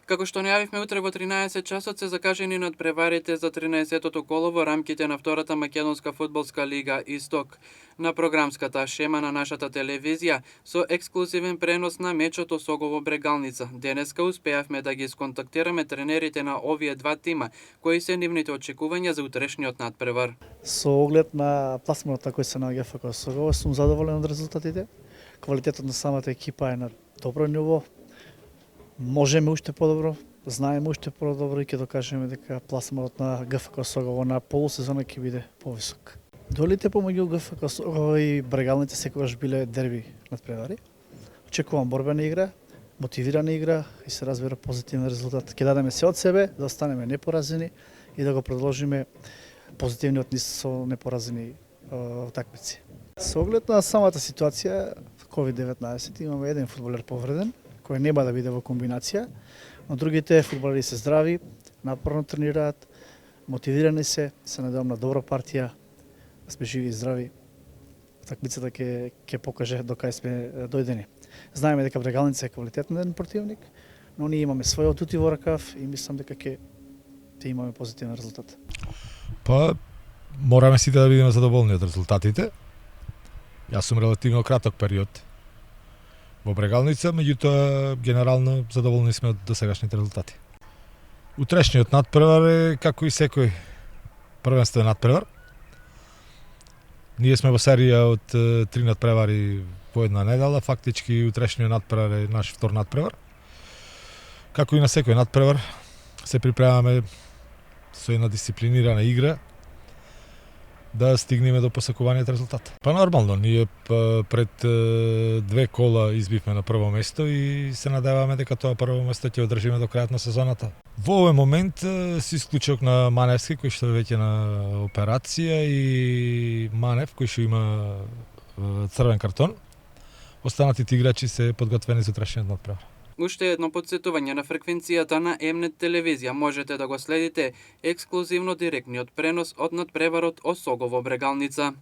Како што најавивме утре во 13 часот се закажени надпреварите за 13-тото коло во рамките на втората македонска фудбалска лига Исток. На програмската шема на нашата телевизија со ексклузивен пренос на мечот Осогово Брегалница. Денеска успеавме да ги сконтактираме тренерите на овие два тима, кои се нивните очекувања за утрешниот надпревар. Со оглед на пласманот на кој се наоѓа ФК Осогово, сум задоволен од резултатите. Квалитетот на самата екипа е на добро ниво. Можеме уште подобро, знаеме уште подобро и ќе докажеме дека пласманот на ГФК Осогово на полусезона ќе биде повисок. Дуелите помеѓу ГФК Осогово и Брегалница секогаш биле дерби надпревари. Очекувам борбена игра, мотивирана игра и се разбира позитивен резултат. Ќе дадеме се од себе да останеме непоразени и да го продолжиме позитивниот низ со непоразени утакмици. Со оглед на самата ситуација COVID-19 имаме еден фудбалер повреден кој нема да биде во комбинација, но другите фудбалери се здрави, напорно тренираат, мотивирани се надевам на добра партија, да сме живи и здрави. Такмицата ќе покаже до кај сме дојдени. Знаеме дека Брегалница е квалитетен противник, но ние имаме својот ути во ракав и мислам дека ќе имаме позитивен резултат. Па, мораме сите да бидеме задоволни од резултатите. Јас сум релативно краток период во Брегалница, меѓутоа генерално задоволни сме од досегашните резултати. Утрешниот надпревар е како и секој првенствен надпревар. Ние сме во серија од 3 надпревари во една недела, фактички утрешниот надпревар е наш втор надпревар. Како и на секој надпревар се припремаме со една дисциплинирана игра да стигнеме до посакуваниот резултат. Па нормално, ние пред 2 кола избивме на прво место и се надеваме дека тоа прво место ќе одржиме до крајот на сезоната. Во овој момент се исклучок на Маневски кој што е веќе на операција и Манев кој што има црвен картон. Останатите играчи се подготвени за утрешниот надпревар. Уште едно потсетување на фреквенцијата на Емнет телевизија. Можете да го следите ексклузивно директниот пренос од надпреварот Осогово Брегалница.